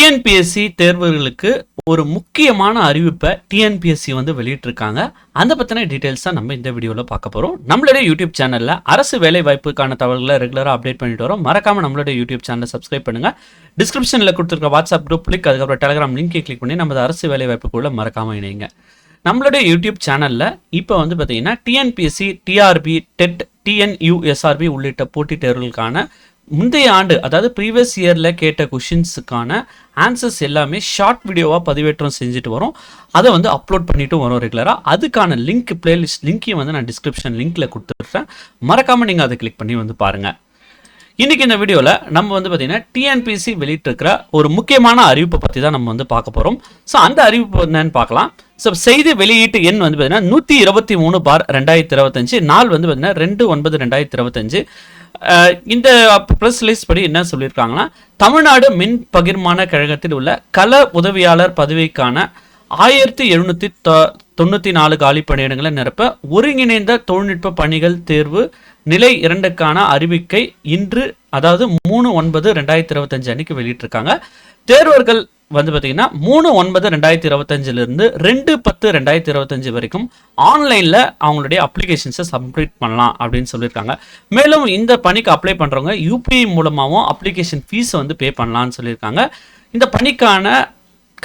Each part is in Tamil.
டிஎன்பிஎஸ்சி தேர்வுகளுக்கு ஒரு முக்கியமான அறிவிப்பை டிஎன்பிஎஸ்சி வந்து வெளியிட்டிருக்காங்க. அந்த பற்றின டீட்டெயில்ஸ் தான் நம்ம இந்த வீடியோவில் பார்க்க போகிறோம். நம்மளுடைய யூடியூப் சேனலில் அரசு வேலை வாய்ப்புக்கான தகவல்களை ரெகுலராக அப்டேட் பண்ணிட்டு வரோம். மறக்காமல் நம்மளுடைய யூடியூப் சேனலை சப்ஸ்கிரைப் பண்ணுங்கள். டிஸ்கிரிப்ஷனில் கொடுத்துருக்க வாட்ஸ்அப் குரூப் லிங்க், அதுக்கப்புறம் டெலிகிராம் லிங்கை கிளிக் பண்ணி நமது அரசு வேலை வாய்ப்புக்குள்ள மறக்காமல் இணைங்க. நம்மளுடைய யூடியூப் சேனலில் இப்போ வந்து பார்த்தீங்கன்னா டிஎன்பிஎஸ்சி, டிஆர்பி, டெட், டிஎன்யூஎஸ்ஆர்பி உள்ளிட்ட போட்டித் தேர்வுகளுக்கான முந்தைய ஆண்டு, அதாவது ப்ரீவியஸ் இயரில் கேட்ட கொஷின்ஸுக்கான ஆன்சர்ஸ் எல்லாமே ஷார்ட் வீடியோவாக பதிவேற்றம் செஞ்சுட்டு வரோம். அதை வந்து அப்லோட் பண்ணிட்டு வரோம் ரெகுலராக. அதுக்கான லிங்க், பிளேலிஸ்ட் லிங்க்கையும் வந்து நான் டிஸ்கிரிப்ஷன் லிங்க்கில் கொடுத்துட்றேன். மறக்காமல் நீங்கள் அதை கிளிக் பண்ணி வந்து பாருங்கள். இன்றைக்கி இந்த வீடியோவில் நம்ம வந்து பார்த்திங்கன்னா டிஎன்பிஎஸ்சி வெளியிட்டிருக்கிற ஒரு முக்கியமான அறிவிப்பை பற்றி தான் நம்ம வந்து பார்க்க போகிறோம். ஸோ அந்த அறிவிப்பு என்னன்னு பார்க்கலாம். ஸோ செய்தி வெளியீட்டு எண் வந்து பார்த்திங்கன்னா 123/2025, நாள் வந்து பார்த்திங்கன்னா 2/9/2025. இந்த ப்ரெஸ் ரிலீஸ் படி என்ன சொல்லியிருக்காங்கன்னா, தமிழ்நாடு மின் பகிர்மான கழகத்தில் உள்ள கள உதவியாளர் பதவிக்கான 1794 காலி பணியிடங்களை நிரப்ப ஒருங்கிணைந்த தொழில்நுட்ப பணிகள் தேர்வு நிலை 2க்கான அறிவிக்கை இன்று, அதாவது 3/9/2025 அன்னைக்கு வெளியிட்டிருக்காங்க. தேர்வர்கள் வந்து பார்த்தீங்கன்னா 3/9/2025 2/10/2025 வரைக்கும் ஆன்லைனில் அவங்களுடைய அப்ளிகேஷன்ஸை சப்மிட் பண்ணலாம் அப்படின்னு சொல்லியிருக்காங்க. மேலும் இந்த பணிக்கு அப்ளை பண்ணுறவங்க யூபிஐ மூலமாகவும் அப்ளிகேஷன் ஃபீஸை வந்து பே பண்ணலான்னு சொல்லியிருக்காங்க. இந்த பணிக்கான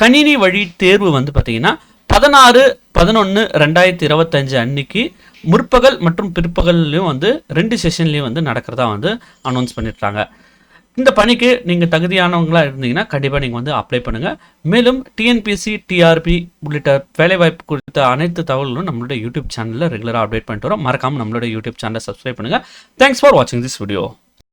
கணினி வழி தேர்வு வந்து பார்த்தீங்கன்னா 16/11/2025 அன்னைக்கு முற்பகல் மற்றும் பிற்பகல்லையும் வந்து 2 செஷன்லையும் வந்து நடக்கிறதா வந்து அனௌன்ஸ் பண்ணியிருக்காங்க. இந்த பணிக்கு நீங்கள் தகுதியானவங்களாக இருந்தீங்கன்னா கண்டிப்பாக நீங்கள் வந்து அப்ளை பண்ணுங்கள். மேலும் டிஎன்பிஎஸ்சி, டிஆர்பி உள்ளிட்ட வேலைவாய்ப்பு குறித்த அனைத்து தகவல்களும் நம்மளுடைய யூடியூப் சேனலில் ரெகுலராக அப்டேட் பண்ணிட்டு வரோம். மறக்காமல் நம்மளுடைய யூடியூப் சேனலை சப்ஸ்கிரைப் பண்ணுங்கள். தேங்க்ஸ் ஃபார் வாட்சிங் திஸ் வீடியோ.